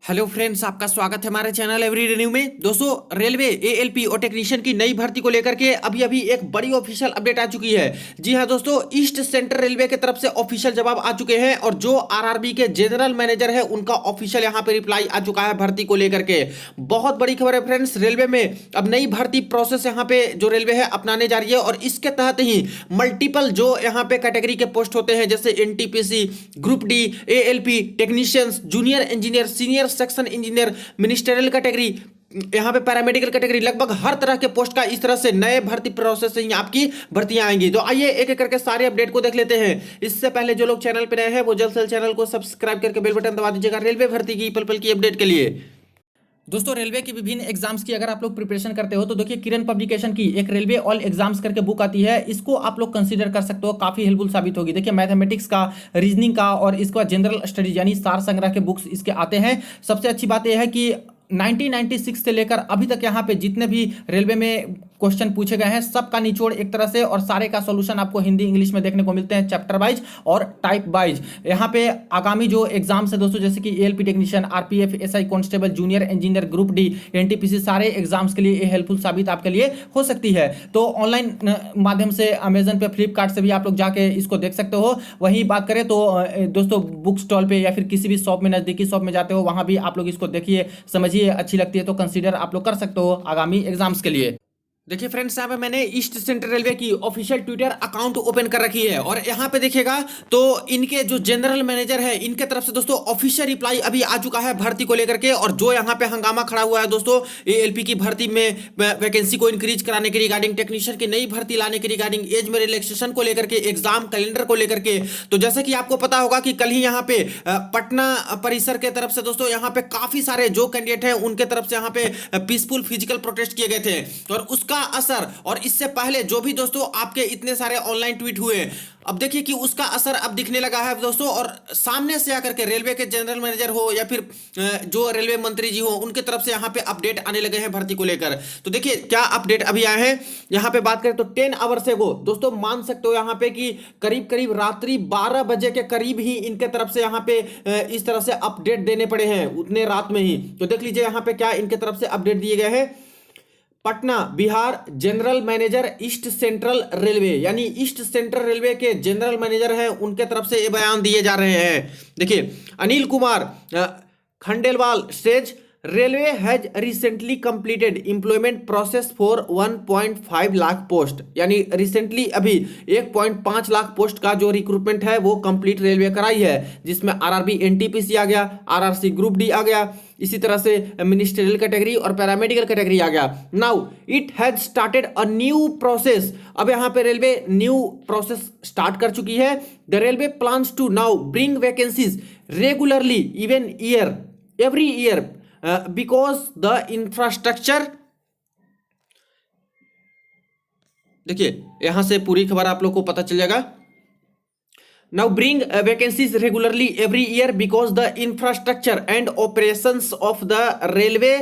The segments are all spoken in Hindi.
हेलो फ्रेंड्स, आपका स्वागत है हमारे चैनल एवरी न्यू में। दोस्तों, रेलवे एएलपी और टेक्नीशियन की नई भर्ती को लेकर के अभी अभी एक बड़ी ऑफिशियल अपडेट आ चुकी है। जी हां दोस्तों, ईस्ट सेंट्रल रेलवे की तरफ से ऑफिशियल जवाब आ चुके हैं और जो आरआरबी के जनरल मैनेजर है उनका ऑफिशियल यहां पे रिप्लाई आ चुका है भर्ती को लेकर के। बहुत बड़ी खबर है फ्रेंड्स। रेलवे में अब नई भर्ती प्रोसेस यहाँ पे जो रेलवे है अपनाने जा रही है और इसके तहत ही मल्टीपल जो यहाँ पे कैटेगरी के पोस्ट होते हैं जैसे NTPC, group D, ALP, technicians, junior engineer, senior section engineer, ministerial category, यहाँ पे पैरामेडिकल कैटेगरी, लगभग हर तरह के पोस्ट का इस तरह से नए भर्ती प्रोसेस से ही आपकी भर्तियां आएंगी। तो आइए एक एक करके सारे अपडेट को देख लेते हैं। इससे पहले जो लोग चैनल पे नए हैं वो जल्द से जल्द चैनल को सब्सक्राइब करके बेल बटन दबा दीजिएगा रेलवे भर्ती की पल पल की अपडेट के लिए। दोस्तों, रेलवे की विभिन्न एग्जाम्स की अगर आप लोग प्रिपरेशन करते हो तो देखिए, किरण पब्लिकेशन की एक रेलवे ऑल एग्जाम्स करके बुक आती है, इसको आप लोग कंसीडर कर सकते हो, काफी हेल्पफुल साबित होगी। देखिए, मैथमेटिक्स का, रीजनिंग का और इसके बाद जनरल स्टडीज यानी सार संग्रह के बुक्स इसके आते हैं। सबसे अच्छी बात यह है कि 1996 से लेकर अभी तक यहाँ पे जितने भी रेलवे में क्वेश्चन पूछे गए हैं सबका निचोड़ एक तरह से और सारे का सॉल्यूशन आपको हिंदी इंग्लिश में देखने को मिलते हैं, चैप्टर वाइज और टाइप वाइज। यहाँ पे आगामी जो एग्जाम्स है दोस्तों, जैसे कि ALP technician, RPF, SI constable, junior engineer, group D, NTPC, सारे एग्जाम्स के लिए ये हेल्पफुल साबित आपके लिए हो सकती है। तो ऑनलाइन माध्यम से अमेजन पे, फ्लिपकार्ट से भी आप लोग जाके इसको देख सकते हो। वही बात करें तो दोस्तों, बुक स्टॉल पे या फिर किसी भी शॉप में, नजदीकी शॉप में जाते हो वहां भी आप लोग इसको देखिए, समझिए, अच्छी लगती है तो कंसीडर आप लोग कर सकते हो आगामी एग्जाम्स के लिए। देखिए फ्रेंड्स, यहाँ पे मैंने ईस्ट सेंट्रल रेलवे की ऑफिशियल ट्विटर अकाउंट ओपन कर रखी है और यहाँ पे देखिएगा तो इनके जो जनरल मैनेजर है इनके तरफ से दोस्तों ऑफिशियल रिप्लाई अभी आ चुका है भर्ती को लेकर के। और जो यहाँ पे हंगामा खड़ा हुआ है दोस्तों, एएलपी की भर्ती में वैकेंसी को इंक्रीज कराने के रिगार्डिंग, टेक्नीशियन की नई भर्ती लाने के रिगार्डिंग, एज में रिलैक्सेशन को लेकर के, एग्जाम कैलेंडर को लेकर के। तो जैसे कि आपको पता होगा कि कल ही यहाँ पे पटना परिसर के तरफ से दोस्तों यहाँ पे काफी सारे जो कैंडिडेट हैं उनके तरफ से यहाँ पे पीसफुल फिजिकल प्रोटेस्ट किए गए थे और उसका असर, और इससे पहले जो भी दोस्तों आपके इतने सारे ऑनलाइन ट्वीट हुए, अब देखिए कि उसका असर अब दिखने लगा है दोस्तों। और सामने से आकर के रेलवे के जनरल मैनेजर हो या फिर जो रेलवे मंत्री जी हो उनके तरफ से यहाँ पे अपडेट आने लगे हैं भर्ती को लेकर। तो देखिए क्या अपडेट अभी आए हैं। यहाँ पे बात करें तो 10 आवर से गो दोस्तों, मान सकते हो यहाँ पे कि करीब करीब रात्रि 12 बजे के करीब ही इनके तरफ से यहाँ पे इस तरह से अपडेट देने पड़े हैं, उतने रात में ही। तो देख लीजिए यहाँ पे क्या इनके तरफ से अपडेट दिए गए हैं। Patna Bihar general manager east central railway, यानी ईस्ट सेंट्रल रेलवे के जनरल मैनेजर हैं उनके तरफ से ये बयान दिए जा रहे हैं। देखिए, Anil Kumar Khandelwal stage, railway has recently completed employment process for 1.5 lakh post, यानी रिसेंटली अभी 1.5 लाख पोस्ट का जो रिक्रूटमेंट है वो कंप्लीट रेलवे कराई है, जिसमें आरआरबी एनटीपीसी आ गया, आरआरसी ग्रुप डी आ गया, इसी तरह से मिनिस्ट्रियल कैटेगरी और पैरामेडिकल कैटेगरी आ गया। Now it has started a new process, अब यहाँ पे रेलवे न्यू प्रोसेस स्टार्ट कर चुकी है। The railway plans to now bring vacancies regularly even every year because the infrastructure. देखिए यहां से पूरी खबर आप लोग को पता चल जाएगा। Now bring vacancies regularly every year because the infrastructure and operations of the railway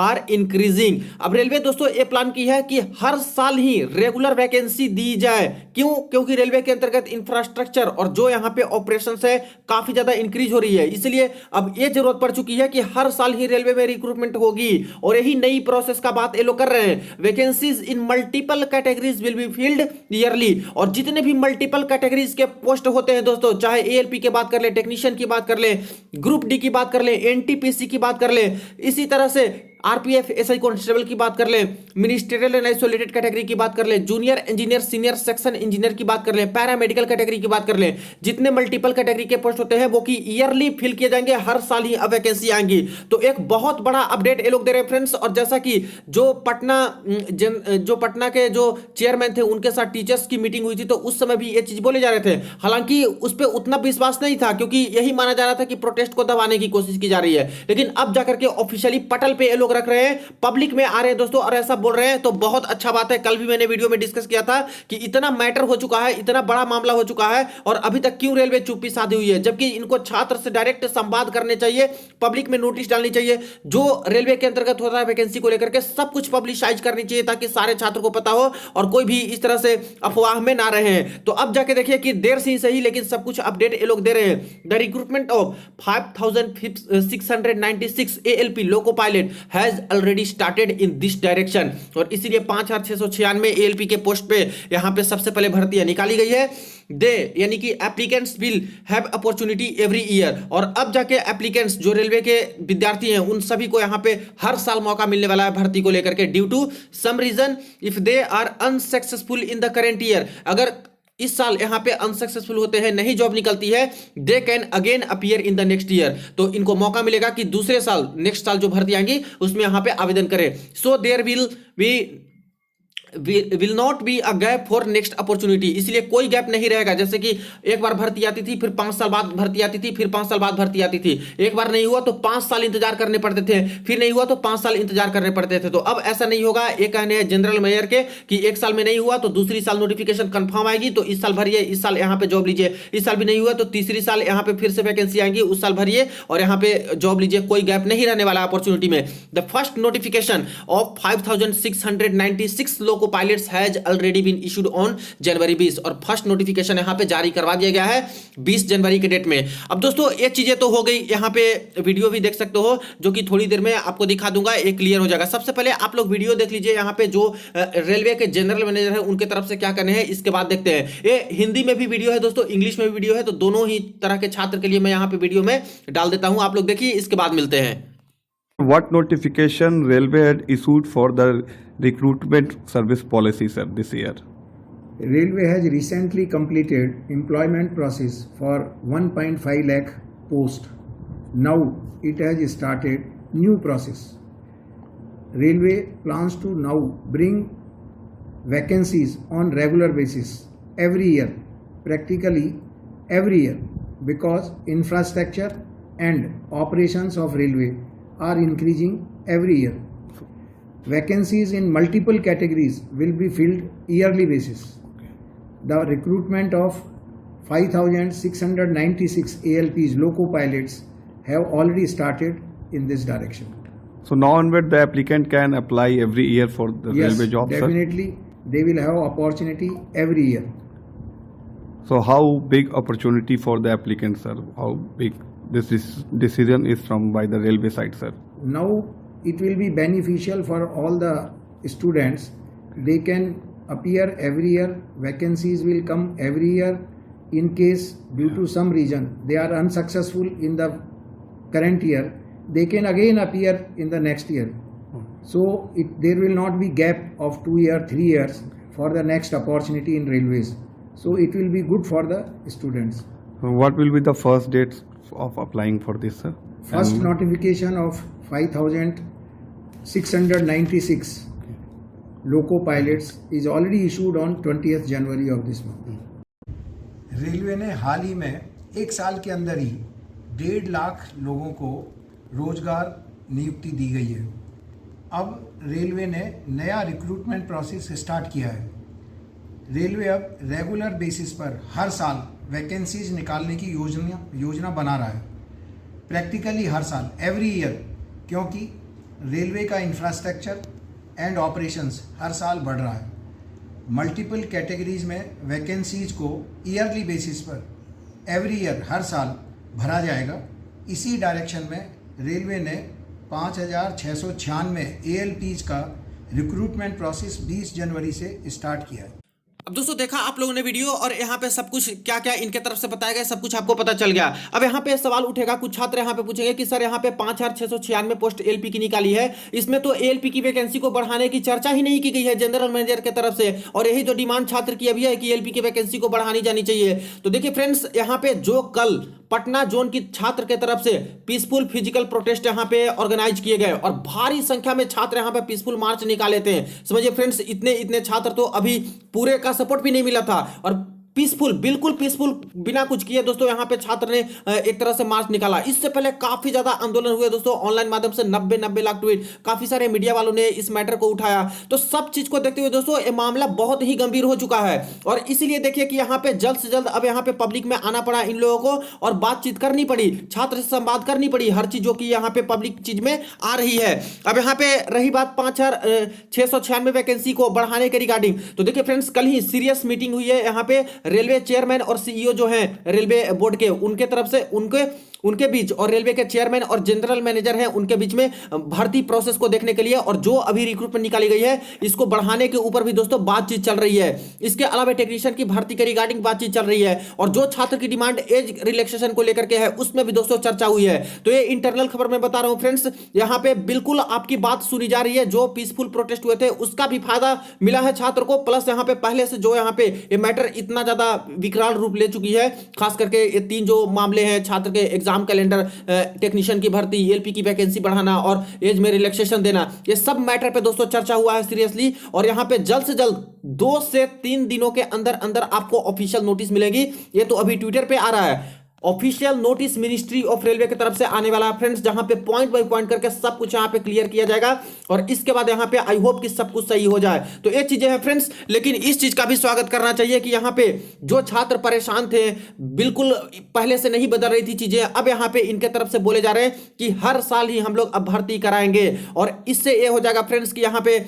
are increasing। अब रेलवे दोस्तों ये प्लान की है कि हर साल ही रेगुलर वैकेंसी दी जाए। क्यों? क्योंकि रेलवे के अंतर्गत इंफ्रास्ट्रक्चर और जो यहाँ पे ऑपरेशंस है काफी ज्यादा इंक्रीज हो रही है, इसलिए अब ये जरूरत पड़ चुकी है कि हर साल ही रेलवे में रिक्रूटमेंट होगी और यही नई प्रोसेस का बात ये लोग कर रहे हैं। Vacancies in multiple categories will be filled yearly, और जितने भी मल्टीपल कैटेगरीज के पोस्ट होते हैं दोस्तों, चाहे एएलपी की बात कर ले, टेक्नीशियन की बात कर ले, ग्रुप डी की बात कर ले, एनटीपीसी की बात कर ले, इसी तरह से आरपीएफ, एसआई कांस्टेबल की बात कर ले, मिनिस्ट्रियल एंड आइसोलेटेड कैटेगरी की बात कर ले, junior engineer, senior section engineer की बात कर ले, पैरामेडिकल कैटेगरी की बात कर ले, जितने मल्टीपल कैटेगरी के पोस्ट होते हैं वो की ईयरली फिल किए जाएंगे, हर साल ही अब वैकेंसी आएंगी। तो एक बहुत बड़ा अपडेट ये लोग दे रहे हैं फ्रेंड्स। और जैसा कि जो पटना के जो चेयरमैन थे उनके साथ टीचर्स की मीटिंग हुई थी तो उस समय भी ये चीज बोले जा रहे थे, हालांकि उस पर उतना विश्वास नहीं था क्योंकि यही माना जा रहा था कि प्रोटेस्ट को दबाने की कोशिश की जा रही है। लेकिन अब जाकर के ऑफिशियली पटल पे ये लोग लोग रख रहे हैं, पब्लिक में आ रहे हैं दोस्तों और ऐसा बोल रहे हैं, तो बहुत अच्छा बात है। कल भी मैंने वीडियो में डिस्कस किया था कि इतना मैटर हो चुका है, इतना बड़ा मामला हो चुका है और अभी तक क्यों रेलवे चुप्पी साधी हुई है, जबकि इनको छात्र से डायरेक्ट संवाद करने चाहिए, पब्लिक में नोटिस डालनी चाहिए, जो रेलवे के अंतर्गत होता है वैकेंसी को लेकर के सब कुछ पब्लिसाइज करनी चाहिए ताकि सारे छात्र को पता हो और कोई भी इस तरह से अफवाह में ना रहे हैं। तो अब जाके देखिए कि देर से ही सही लेकिन सब कुछ अपडेट ये लोग दे रहे हैं। The recruitment of 5696 ALP loco pilot has already started in this direction, और इसीलिए 5696 ALP के पोस्ट पे यहां पे सबसे पहले भर्तियां निकाली गई है। दे यानी कि applicants will have opportunity every year, और अब जाके एप्लीकेंट्स जो रेलवे के विद्यार्थी हैं उन सभी को यहां पे हर साल मौका मिलने वाला है भर्ती को लेकर के, due to some reason if they are unsuccessful in the current year. अगर इस साल यहां पे अनसक्सेसफुल होते हैं, नहीं जॉब निकलती है, they can again appear in the next year, तो इनको मौका मिलेगा कि दूसरे साल नेक्स्ट साल जो भर्ती आएंगी उसमें यहां पे आवेदन करें। So there will not be a gap for next opportunity, इसलिए कोई गैप नहीं रहेगा। जैसे कि एक बार भर्ती आती थी, फिर 5 साल बाद भर्ती आती थी, फिर 5 साल बाद भर्ती आती थी, एक बार नहीं हुआ तो 5 साल इंतजार करने पड़ते थे, फिर नहीं हुआ तो 5 साल इंतजार करने पड़ते थे। तो अब ऐसा नहीं होगा। ये कहने हैं जनरल मेयर के कि एक साल में नहीं हुआ तो दूसरी साल नोटिफिकेशन कंफर्म आएगी, तो इस साल भरिए, इस साल यहाँ पे जॉब लीजिए, इस साल भी नहीं हुआ तो तीसरी साल यहाँ पे फिर से वैकेंसी आएगी, उस साल भरिए और यहाँ पे जॉब लीजिए, कोई गैप नहीं रहने वाला अपॉर्चुनिटी में। The first notification of 5696 loco pilots has already been issued on January 20, और फर्स्ट नोटिफिकेशन यहां पे जारी करवा दिया गया है 20 जनवरी के डेट में। अब दोस्तों ये चीजें तो हो गई, यहां पे वीडियो भी देख सकते हो जो कि थोड़ी देर में आपको दिखा दूंगा, ये क्लियर हो जाएगा। सबसे पहले आप लोग वीडियो देख लीजिए, यहां पे जो रेलवे के जनरल मैनेजर है उनके तरफ से क्या करने हैं, इसके बाद देखते हैं। ये हिंदी में भी वीडियो है दोस्तों, इंग्लिश में भी वीडियो है, तो दोनों ही तरह के छात्र के लिए मैं यहां पे वीडियो में डाल देता हूं, आप लोग देखिए, इसके बाद मिलते हैं। What notification Railway had issued for the recruitment service policy, sir, this year? Railway has recently completed employment process for 1.5 lakh post. Now it has started new process. Railway plans to now bring vacancies on regular basis every year, practically every year, because infrastructure and operations of railway are increasing every year. Vacancies in multiple categories will be filled yearly basis. The recruitment of 5696 ALPs loco pilots have already started in this direction. So now onward the applicant can apply every year for the Yes, railway job, sir? definitely they will have opportunity every year. So how big opportunity for the applicant, sir? How big this decision is from by the railway side, sir? Now it will be beneficial for all the students. They can appear every year, vacancies will come every year. In case due to some reason they are unsuccessful in the current year, they can again appear in the next year. So there will not be gap of 2 years, 3 years for the next opportunity in railways. So it will be good for the students. So what will be the first dates of applying for this, sir? First And notification of 5696 loco pilots is already issued on 20th January of this month. Railway ने हाल ही में एक साल के अंदर ही 1.5 लाख लोगों को रोजगार नियुक्ति दी गई है। अब रेलवे ने नया रिक्रूटमेंट प्रोसेस स्टार्ट किया है। रेलवे अब रेगुलर बेसिस पर हर साल वैकेंसीज निकालने की योजना बना रहा है, प्रैक्टिकली हर साल, एवरी ईयर, क्योंकि रेलवे का इंफ्रास्ट्रक्चर एंड ऑपरेशंस हर साल बढ़ रहा है। मल्टीपल कैटेगरीज में वैकेंसीज को ईयरली बेसिस पर एवरी ईयर हर साल भरा जाएगा। इसी डायरेक्शन में रेलवे ने 5696 ALPs का रिक्रूटमेंट प्रोसेस 20 जनवरी से स्टार्ट किया है। अब दोस्तों देखा आप लोगों ने वीडियो, और यहाँ पे सब कुछ क्या क्या इनके तरफ से बताया गया, सब कुछ आपको पता चल गया। अब यहाँ पे सवाल उठेगा, कुछ छात्र यहाँ पे पूछेंगे कि सर यहाँ पे 5696 पोस्ट ALP की निकाली है, इसमें तो ALP की वैकेंसी को बढ़ाने की चर्चा ही नहीं की गई है जनरल मैनेजर के तरफ से, और यही जो डिमांड छात्र की अभी है कि ALP की वैकेंसी को बढ़ानी जानी चाहिए। तो देखिए फ्रेंड्स, यहाँ पे जो कल पटना जोन की छात्र के तरफ से पीसफुल फिजिकल प्रोटेस्ट यहाँ पे ऑर्गेनाइज किए गए और भारी संख्या में छात्र यहाँ पे पीसफुल मार्च निकाले थे। समझिए फ्रेंड्स, इतने छात्र तो अभी पूरे का सपोर्ट भी नहीं मिला था, और पीसफुल, बिल्कुल पीसफुल, बिना कुछ किए दोस्तों यहाँ पे छात्र ने एक तरह से मार्च निकाला। इससे पहले काफी ज्यादा आंदोलन हुए दोस्तों ऑनलाइन माध्यम से, 90 लाख ट्वीट, काफी सारे मीडिया वालों ने इस मैटर को उठाया। तो सब चीज को देखते हुए दोस्तों ये मामला बहुत ही गंभीर हो चुका है और इसीलिए देखिए कि यहाँ पे जल्द से जल्द अब यहाँ पे पब्लिक में आना पड़ा इन लोगों को और बातचीत करनी पड़ी, छात्र से संवाद करनी पड़ी, हर चीज जो कि यहाँ पे पब्लिक चीज में आ रही है। अब यहाँ पे रही बात 5,696 वैकेंसी को बढ़ाने के रिगार्डिंग, तो देखिए फ्रेंड्स कल ही सीरियस मीटिंग हुई है यहाँ पे रेलवे चेयरमैन और सीईओ जो हैं रेलवे बोर्ड के, उनके तरफ से उनके बीच और रेलवे के चेयरमैन और जनरल मैनेजर हैं उनके बीच में भर्ती प्रोसेस को देखने के लिए और जो अभी रिक्रूटमेंट निकाली गई है इसको बढ़ाने के ऊपर भी दोस्तों बातचीत चल रही है। इसके अलावा टेक्नीशियन की भर्ती के रिगार्डिंग बातचीत चल रही है और जो छात्र की डिमांड एज रिलैक्सेशन को लेकर के है उसमें भी दोस्तों चर्चा हुई है। तो ये इंटरनल खबर मैं बता रहा हूं फ्रेंड्स, यहाँ पे बिल्कुल आपकी बात सुनी जा रही है। जो पीसफुल प्रोटेस्ट हुए थे उसका भी फायदा मिला है छात्र को, प्लस यहाँ पे पहले से जो यहाँ पे ये मैटर इतना ज्यादा विकराल रूप ले चुकी है, खास करके ये 3 जो मामले हैं, छात्र के एग्जाम कैलेंडर, टेक्नीशियन की भर्ती, एलपी की वैकेंसी बढ़ाना और एज में रिलैक्सेशन देना, ये सब मैटर पे दोस्तों चर्चा हुआ है सीरियसली। और यहां पे जल्द से जल्द 2 से 3 दिनों के अंदर अंदर आपको ऑफिशियल नोटिस मिलेगी। ये तो अभी ट्विटर पे आ रहा है, official notice ministry of railway की तरफ से आने वाला है फ्रेंड्स, जहां पे पॉइंट बाय पॉइंट करके सब कुछ यहां पे क्लियर किया जाएगा और इसके बाद यहां पे आई होप कि सब कुछ सही हो जाए। तो ये चीजें हैं फ्रेंड्स, लेकिन इस चीज का भी स्वागत करना चाहिए कि यहां पे जो छात्र परेशान थे, बिल्कुल पहले से नहीं बदल रही थी चीजें, अब यहां पे इनके तरफ से बोले जा रहे हैं कि हर साल ही हम लोग अब भर्ती कराएंगे और इससे ये हो जाएगा फ्रेंड्स कि यहां पे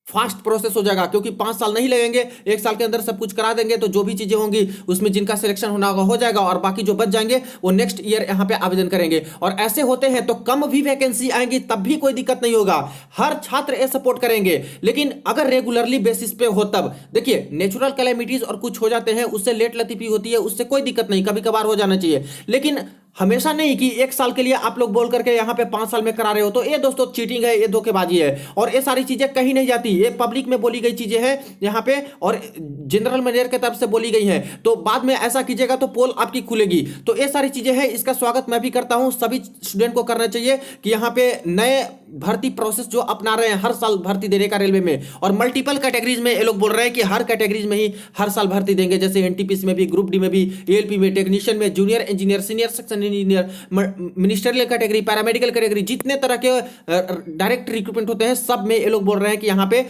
फास्ट प्रोसेस हो जाएगा, क्योंकि 5 साल नहीं लगेंगे, 1 साल के अंदर सब कुछ करा देंगे। तो जो भी चीजें होंगी उसमें जिनका सिलेक्शन होना होगा हो जाएगा और बाकी जो बच जाएंगे वो नेक्स्ट ईयर यहाँ पे आवेदन करेंगे। और ऐसे होते हैं तो कम भी वैकेंसी आएंगी तब भी कोई दिक्कत नहीं होगा, हर छात्र ये सपोर्ट करेंगे। लेकिन अगर रेगुलरली बेसिस पे हो तब, देखिए नेचुरल कैलेमिटीज और कुछ हो जाते हैं, उससे लेट लतीफी होती है, उससे कोई दिक्कत नहीं, कभी कभार हो जाना चाहिए, लेकिन हमेशा नहीं कि 1 साल के लिए आप लोग बोल करके यहाँ पे 5 साल में करा रहे हो। तो ये दोस्तों चीटिंग है, ये धोखेबाजी है और ये सारी चीजें कहीं नहीं जाती, ये पब्लिक में बोली गई चीजें हैं यहाँ पे और जनरल मैनेजर की तरफ से बोली गई हैं। तो बाद में ऐसा कीजिएगा तो पोल आपकी खुलेगी। तो ये सारी चीजें हैं, इसका स्वागत मैं भी करता हूं, सभी स्टूडेंट को करना चाहिए कि यहाँ पे नए भर्ती प्रोसेस जो अपना रहे हैं, हर साल भर्ती देने का रेलवे में, और मल्टीपल कैटेगरीज में ये लोग बोल रहे हैं कि हर कैटेगरीज में ही हर साल भर्ती देंगे, जैसे एनटीपीसी में भी, ग्रुप डी में भी, एएलपी में, टेक्नीशियन में, junior engineer, senior section engineer, ministerial category, paramedical category, जितने तरह के डायरेक्ट रिक्रूटमेंट होते हैं सब में ये लोग बोल रहे हैं कि यहाँ पे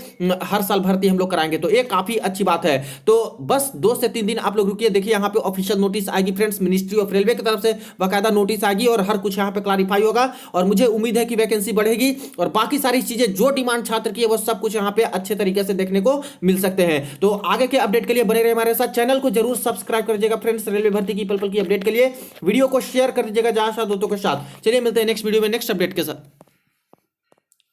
हर साल भर्ती हम लोग कराएंगे। तो ये काफी अच्छी बात है। तो बस 2 से 3 दिन आप लोग रुकिए, देखिए यहाँ पे ऑफिशियल नोटिस आएगी फ्रेंड्स, मिनिस्ट्री ऑफ रेलवे की तरफ से बाकायदा नोटिस आएगी और हर कुछ यहाँ पे क्लैरिफाई होगा और मुझे उम्मीद है कि वैकेंसी बढ़ेगी और बाकी सारी चीजें जो डिमांड छात्र की है वो सब कुछ यहाँ पे अच्छे तरीके से देखने को मिल सकते हैं। तो आगे के अपडेट के लिए बने रहे हमारे साथ, चैनल को जरूर सब्सक्राइब कर दीजिएगा फ्रेंड्स, रेलवे भर्ती की पल पल की अपडेट के लिए वीडियो को शेयर कर दीजिएगा जहां दोस्तों के साथ। चलिए मिलते हैं नेक्स्ट वीडियो में नेक्स्ट अपडेट के साथ।